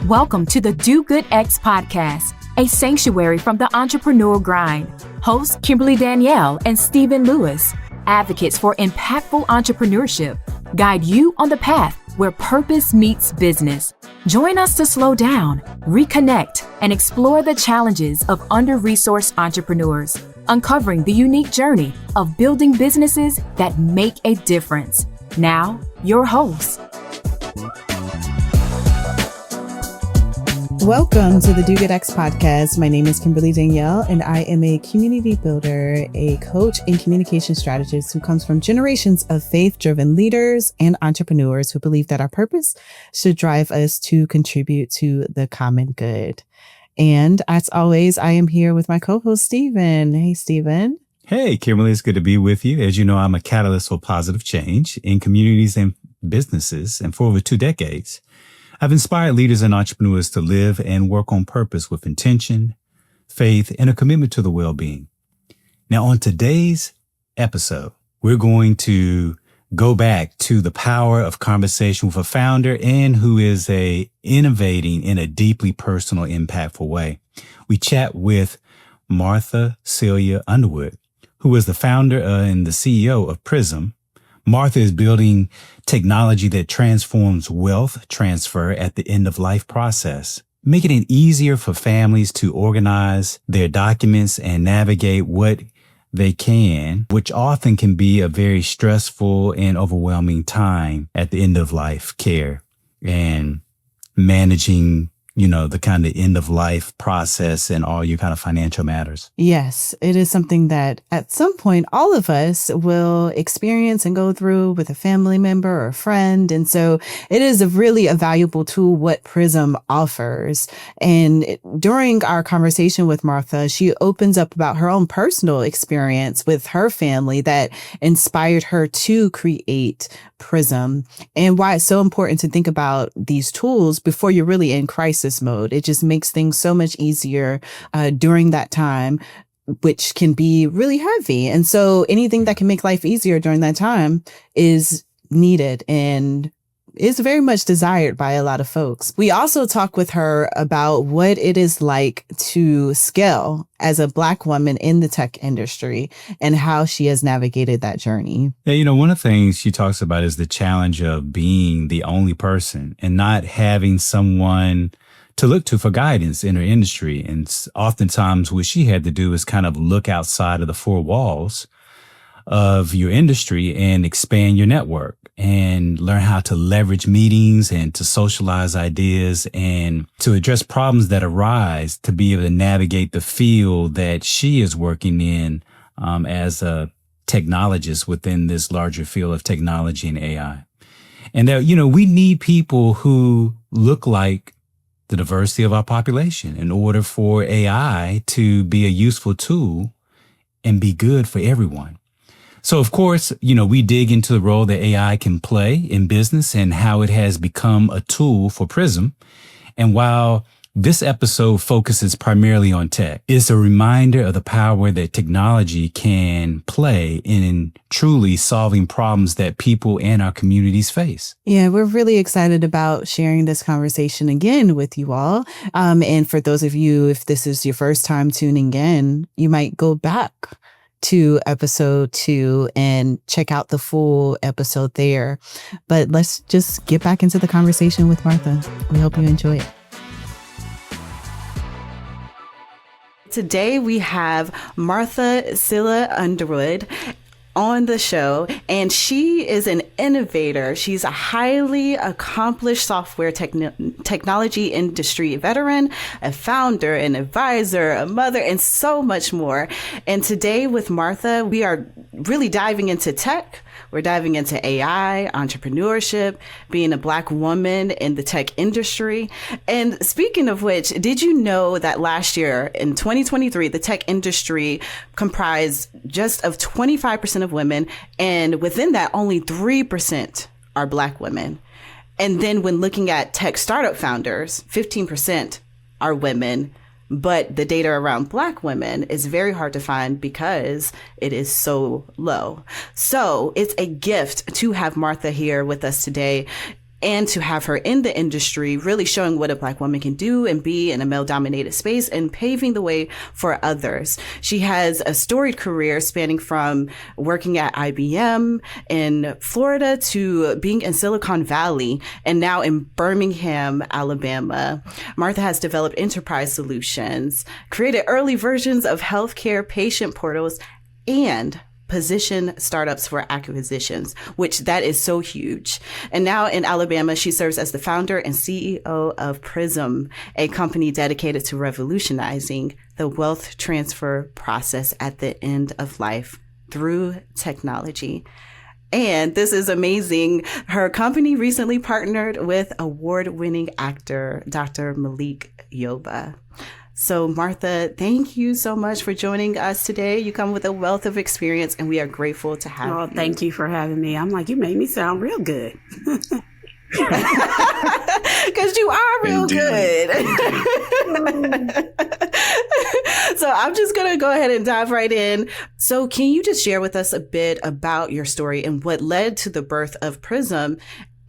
Welcome to the Do Good X podcast, a sanctuary from the entrepreneurial grind. Hosts Kimberly Danielle and Stephen Lewis, advocates for impactful entrepreneurship, guide you on the path where purpose meets business. Join us to slow down, reconnect, and explore the challenges of under-resourced entrepreneurs, uncovering the unique journey of building businesses that make a difference. Now, your host. Welcome to the Do Good X podcast. My name is Kimberly Danielle, and I am a community builder, a coach, and communication strategist who comes from generations of faith-driven leaders and entrepreneurs who believe that our purpose should drive us to contribute to the common good. And as always, I am here with my co-host, Stephen. Hey, Stephen. Hey, Kimberly, it's good to be with you. As you know, I'm a catalyst for positive change in communities and businesses, and for over 2 decades. I've inspired leaders and entrepreneurs to live and work on purpose with intention, faith, and a commitment to the well-being. Now, on today's episode, we're going to go back to the power of conversation with a founder and who is innovating in a deeply personal, impactful way. We chat with Martha Sylla Underwood, who is the founder and the CEO of Prismm. Martha is building technology that transforms wealth transfer at the end of life process, making it easier for families to organize their documents and navigate what they can, which often can be a very stressful and overwhelming time at the end of life care and managing, the kind of end of life process and all your kind of financial matters. Yes, it is something that at some point all of us will experience and go through with a family member or a friend. And so it is really a valuable tool what Prismm offers. And during our conversation with Martha, she opens up about her own personal experience with her family that inspired her to create Prismm, and why it's so important to think about these tools before you're really in crisis mode. It just makes things so much easier during that time, which can be really heavy. And so anything that can make life easier during that time is needed and is very much desired by a lot of folks. We also talk with her about what it is like to scale as a Black woman in the tech industry and how she has navigated that journey. Yeah, one of the things she talks about is the challenge of being the only person and not having someone to look to for guidance in her industry. And oftentimes what she had to do is kind of look outside of the 4 walls of your industry and expand your network and learn how to leverage meetings and to socialize ideas and to address problems that arise to be able to navigate the field that she is working in as a technologist within this larger field of technology and AI. And that, we need people who look like the diversity of our population in order for AI to be a useful tool and be good for everyone. So, of course, we dig into the role that AI can play in business and how it has become a tool for Prismm. And while this episode focuses primarily on tech, it's a reminder of the power that technology can play in truly solving problems that people and our communities face. Yeah, we're really excited about sharing this conversation again with you all. And for those of you, if this is your first time tuning in, you might go back to episode 2 and check out the full episode there. But let's just get back into the conversation with Martha. We hope you enjoy it. Today we have Martha Sylla Underwood on the show, and she is an innovator. She's a highly accomplished software technology industry veteran, a founder, an advisor, a mother, and so much more. And today with Martha, we are really diving into tech. We're diving into AI, entrepreneurship, being a Black woman in the tech industry. And speaking of which, did you know that last year in 2023, the tech industry comprised just of 25% of women, and within that, only 3% are Black women. And then when looking at tech startup founders, 15% are women. But the data around Black women is very hard to find because it is so low. So it's a gift to have Martha here with us today. and to have her in the industry, really showing what a Black woman can do and be in a male-dominated space and paving the way for others. She has a storied career spanning from working at IBM in Florida to being in Silicon Valley and now in Birmingham, Alabama. Martha has developed enterprise solutions, created early versions of healthcare patient portals, and position startups for acquisitions, which that is so huge. And now in Alabama, she serves as the founder and CEO of Prismm, a company dedicated to revolutionizing the wealth transfer process at the end of life through technology. And this is amazing. Her company recently partnered with award-winning actor, Dr. Malik Yoba. So Martha, thank you so much for joining us today. You come with a wealth of experience and we are grateful to have you. Thank you for having me. I'm like, you made me sound real good. Because you are real good. So I'm just going to go ahead and dive right in. So can you just share with us a bit about your story and what led to the birth of Prismm?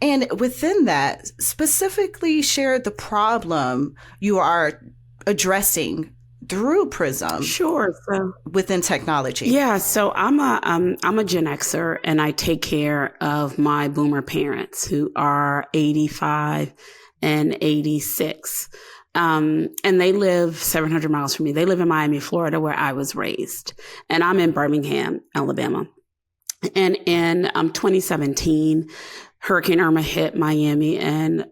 And within that, specifically share the problem you are addressing through Prismm. Sure. So within technology. Yeah. So I'm a Gen Xer and I take care of my boomer parents who are 85 and 86. And they live 700 miles from me. They live in Miami, Florida, where I was raised. And I'm in Birmingham, Alabama. And in 2017, Hurricane Irma hit Miami, and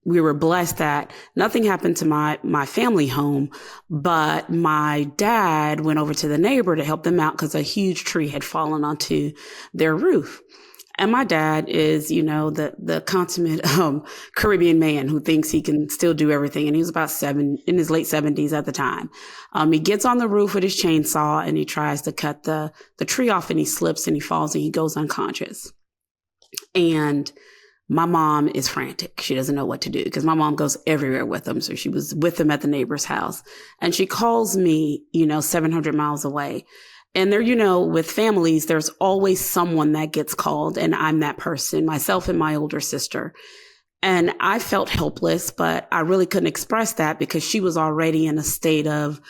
we were blessed that nothing happened to my family home, but my dad went over to the neighbor to help them out because a huge tree had fallen onto their roof. And my dad is, the consummate Caribbean man who thinks he can still do everything. And he was about in his late 70s at the time. He gets on the roof with his chainsaw and he tries to cut the tree off, and he slips and he falls and he goes unconscious. And my mom is frantic. She doesn't know what to do because my mom goes everywhere with him. So she was with him at the neighbor's house, and she calls me, 700 miles away. And there, with families, there's always someone that gets called, and I'm that person, myself and my older sister. And I felt helpless, but I really couldn't express that because she was already in a state of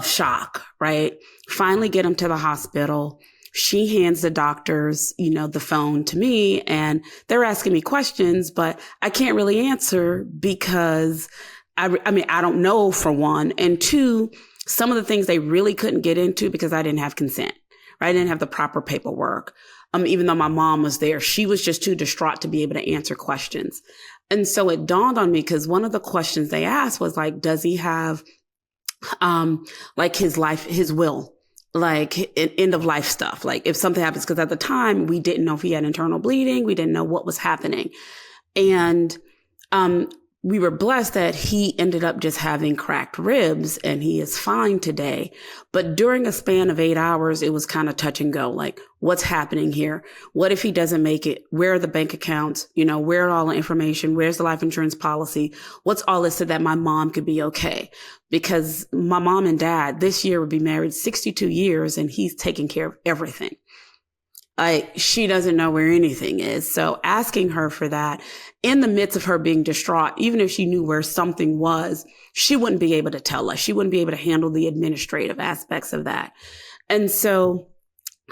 shock, right? Finally get him to the hospital. She hands the doctors, the phone to me, and they're asking me questions, but I can't really answer because I don't know, for one, and two, some of the things they really couldn't get into because I didn't have consent, right? I didn't have the proper paperwork. Even though my mom was there, she was just too distraught to be able to answer questions. And so it dawned on me because one of the questions they asked was like, does he have, his will? Like end of life stuff, like if something happens, because at the time we didn't know if he had internal bleeding. We didn't know what was happening. And, we were blessed that he ended up just having cracked ribs and he is fine today. But during a span of 8 hours, it was kind of touch and go. Like, what's happening here? What if he doesn't make it? Where are the bank accounts? Where are all the information? Where's the life insurance policy? What's all this so that my mom could be okay? Because my mom and dad this year would be married 62 years and he's taking care of everything. She doesn't know where anything is. So asking her for that in the midst of her being distraught, even if she knew where something was, she wouldn't be able to tell us. She wouldn't be able to handle the administrative aspects of that. And so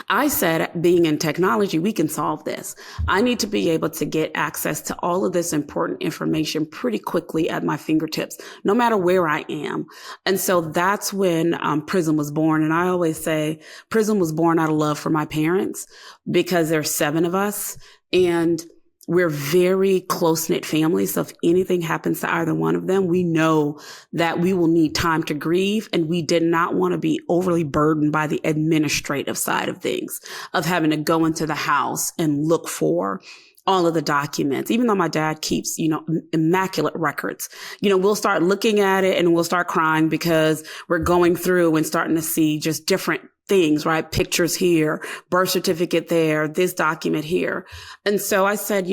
I said, being in technology, we can solve this. I need to be able to get access to all of this important information pretty quickly at my fingertips, no matter where I am. And so that's when Prismm was born. And I always say Prismm was born out of love for my parents because there's 7 of us and we're very close-knit families. So if anything happens to either one of them, we know that we will need time to grieve. And we did not want to be overly burdened by the administrative side of things, of having to go into the house and look for all of the documents. Even though my dad keeps, immaculate records, we'll start looking at it and we'll start crying because we're going through and starting to see just different things, right? Pictures here, birth certificate there, this document here. And so I said,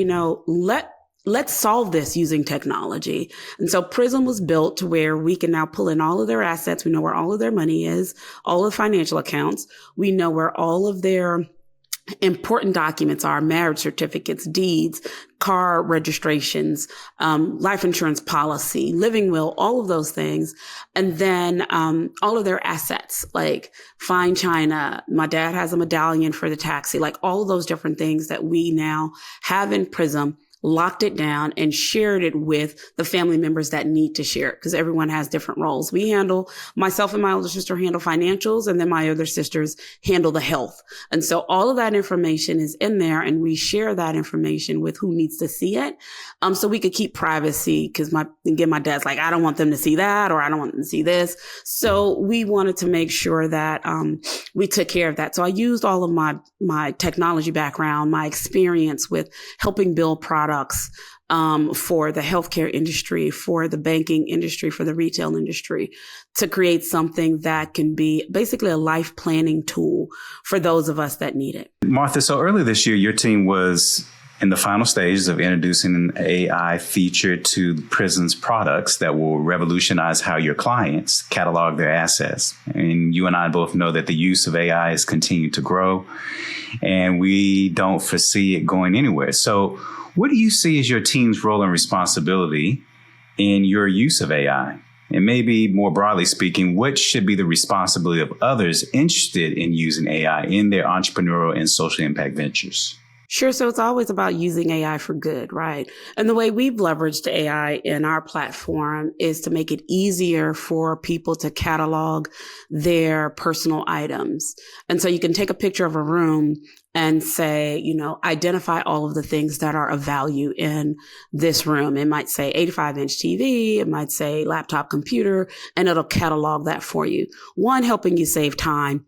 let's solve this using technology. And so Prismm was built to where we can now pull in all of their assets. We know where all of their money is, all of the financial accounts. We know where all of their important documents are marriage certificates, deeds, car registrations, life insurance policy, living will, all of those things. And then all of their assets, like fine china. My dad has a medallion for the taxi, like all of those different things that we now have in Prism, locked it down and shared it with the family members that need to share it, because everyone has different roles. Myself and my older sister handle financials, and then my other sisters handle the health. And so all of that information is in there, and we share that information with who needs to see it. So we could keep privacy, because my dad's like, I don't want them to see that, or I don't want them to see this. So we wanted to make sure that we took care of that. So I used all of my technology background, my experience with helping build products for the healthcare industry, for the banking industry, for the retail industry, to create something that can be basically a life planning tool for those of us that need it. Martha, so earlier this year, your team was in the final stages of introducing an AI feature to Prism's products that will revolutionize how your clients catalog their assets. And you and I both know that the use of AI has continued to grow, and we don't foresee it going anywhere. So what do you see as your team's role and responsibility in your use of AI? And maybe more broadly speaking, what should be the responsibility of others interested in using AI in their entrepreneurial and social impact ventures? Sure. So it's always about using AI for good, right? And the way we've leveraged AI in our platform is to make it easier for people to catalog their personal items. And so you can take a picture of a room and say, identify all of the things that are of value in this room. It might say 85-inch TV. It might say laptop computer, and it'll catalog that for you. One, helping you save time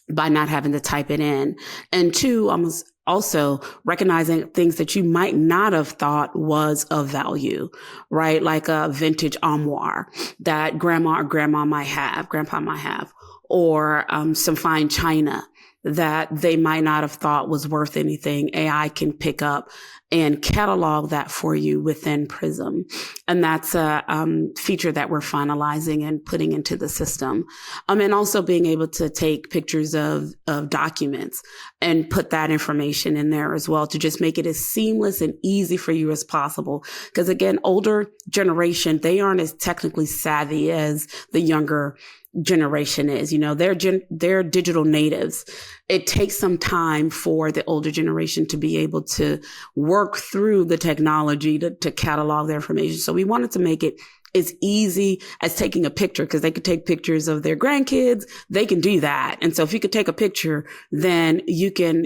by not having to type it in. And two, also recognizing things that you might not have thought was of value, right? Like a vintage armoire that grandpa might have, or some fine china that they might not have thought was worth anything. AI can pick up and catalog that for you within Prism. And that's a feature that we're finalizing and putting into the system. And also being able to take pictures of documents and put that information in there as well, to just make it as seamless and easy for you as possible. Because again, older generation, they aren't as technically savvy as the younger generation is. They're digital natives. It takes some time for the older generation to be able to work through the technology to catalog their information. So we wanted to make it as easy as taking a picture, because they could take pictures of their grandkids. They can do that. And so if you could take a picture, then you can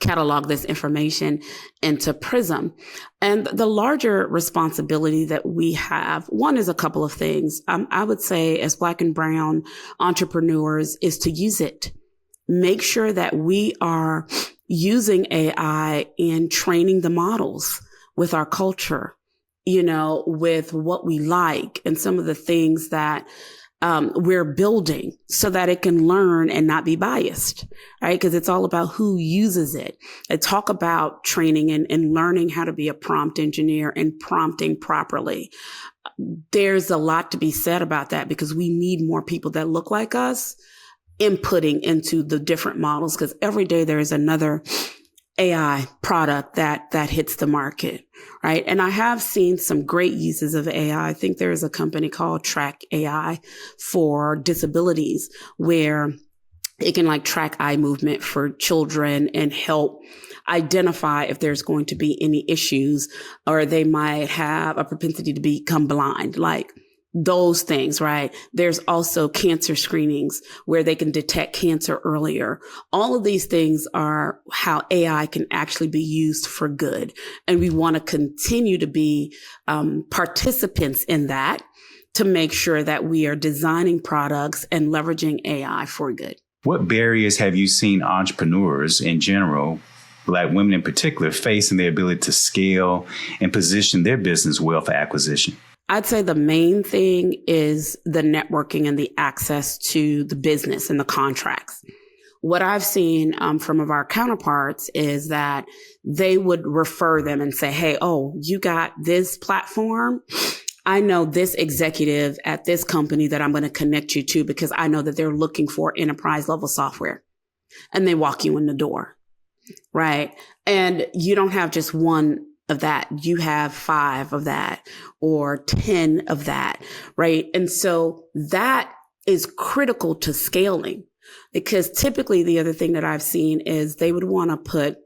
catalog this information into Prism. And the larger responsibility that we have, one is a couple of things. I would say as Black and Brown entrepreneurs is to use it. Make sure that we are using AI in training the models with our culture, with what we like and some of the things that we're building, so that it can learn and not be biased, right? Because it's all about who uses it. I talk about training and learning how to be a prompt engineer and prompting properly. There's a lot to be said about that, because we need more people that look like us inputting into the different models, because every day there is another AI product that hits the market, right? And I have seen some great uses of AI. I think there is a company called Track AI for disabilities, where it can track eye movement for children and help identify if there's going to be any issues, or they might have a propensity to become blind, like those things, right? There's also cancer screenings where they can detect cancer earlier. All of these things are how AI can actually be used for good. And we want to continue to be participants in that, to make sure that we are designing products and leveraging AI for good. What barriers have you seen entrepreneurs in general, Black women in particular, face in their ability to scale and position their business well for acquisition? I'd say the main thing is the networking and the access to the business and the contracts. What I've seen from of our counterparts is that they would refer them and say, hey, you got this platform. I know this executive at this company that I'm going to connect you to, because I know that they're looking for enterprise level software. and they walk you in the door, right? And you don't have just one of that. You have 5 of that or 10 of that, right? And so that is critical to scaling, because typically the other thing that I've seen is they would want to put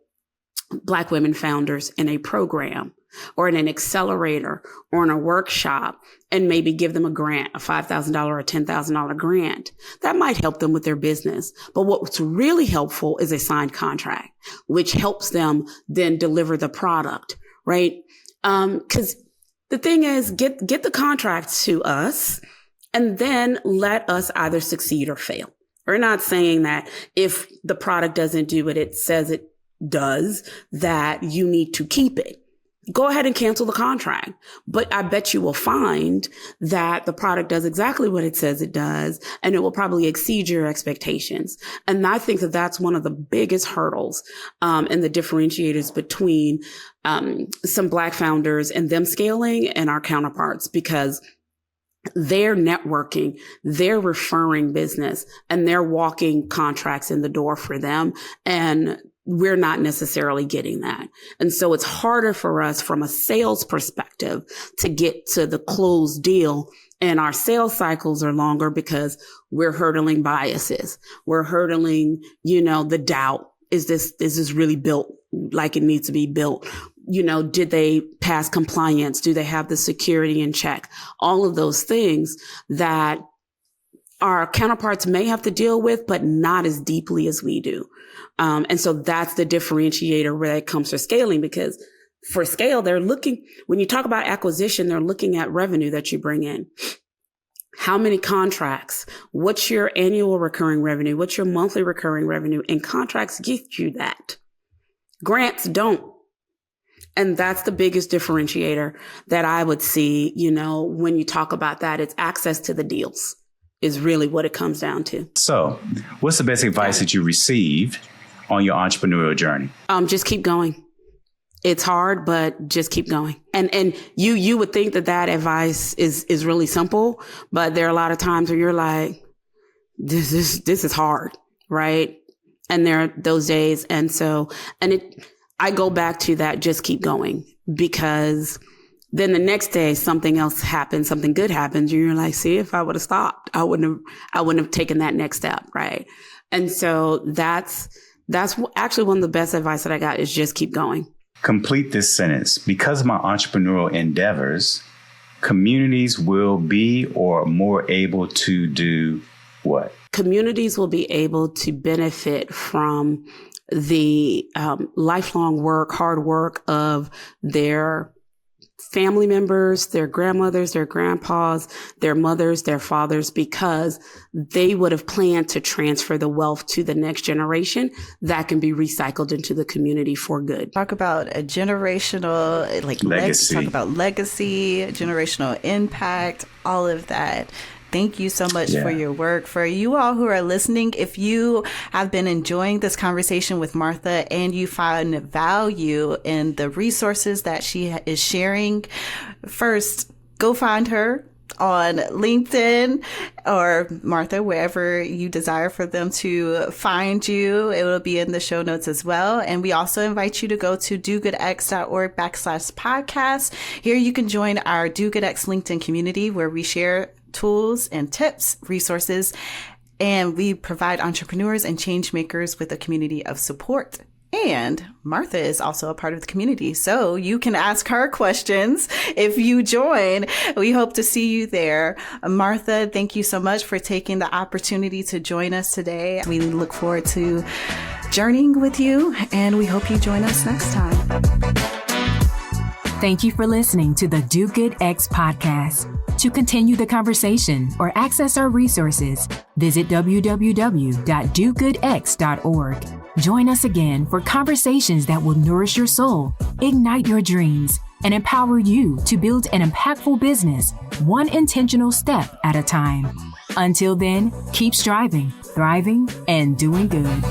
Black women founders in a program or in an accelerator or in a workshop and maybe give them a grant, a $5,000 or a $10,000 grant. That might help them with their business. But what's really helpful is a signed contract, which helps them then deliver the product, right? Because the thing is, get the contracts to us and then let us either succeed or fail. We're not saying that if the product doesn't do what it says it does, that you need to keep it. Go ahead and cancel the contract. But I bet you will find that the product does exactly what it says it does, and it will probably exceed your expectations. And I think that that's one of the biggest hurdles and the differentiators between some Black founders and them scaling and our counterparts, because they're networking, they're referring business, and they're walking contracts in the door for them. And we're not necessarily getting that. And so it's harder for us from a sales perspective to get to the closed deal. And our sales cycles are longer because we're hurdling biases. We're hurdling, the doubt. Is this really built like it needs to be built? Did they pass compliance? Do they have the security in check? All of those things that our counterparts may have to deal with, but not as deeply as we do. And so that's the differentiator where it comes to scaling, because for scale, they're looking, when you talk about acquisition, they're looking at revenue that you bring in. How many contracts? What's your annual recurring revenue? What's your monthly recurring revenue? And contracts get you that. Grants don't. And that's the biggest differentiator that I would see, when you talk about that. It's access to the deals is really what it comes down to. So what's the best advice that you received on your entrepreneurial journey? Just keep going. It's hard, but just keep going. And you would think that advice is really simple, but there are a lot of times where you're like, this is hard, right? And there are those days. I go back to that, just keep going, because then the next day something else happens, something good happens. And you're like, see, if I would have stopped, I wouldn't have taken that next step. Right. And so that's actually one of the best advice that I got is just keep going. Complete this sentence. Because of my entrepreneurial endeavors, communities will be or more able to do what? Communities will be able to benefit from the lifelong hard work of their family members, their grandmothers, their grandpas, their mothers, their fathers, because they would have planned to transfer the wealth to the next generation that can be recycled into the community for good. Talk about a generational, legacy. Talk about legacy, generational impact, all of that. Thank you so much for your work. For you all who are listening, if you have been enjoying this conversation with Martha and you find value in the resources that she is sharing, first, go find her on LinkedIn or Martha, wherever you desire for them to find you. It will be in the show notes as well. And we also invite you to go to dogoodx.org/podcast. Here you can join our Do Good X LinkedIn community, where we share tools and tips, resources, and we provide entrepreneurs and change makers with a community of support. And Martha is also a part of the community, so you can ask her questions if you join. We hope to see you there. Martha, thank you so much for taking the opportunity to join us today. We look forward to journeying with you, and we hope you join us next time. Thank you for listening to the Do Good X podcast. To continue the conversation or access our resources, visit www.dogoodx.org. Join us again for conversations that will nourish your soul, ignite your dreams, and empower you to build an impactful business, one intentional step at a time. Until then, keep striving, thriving, and doing good.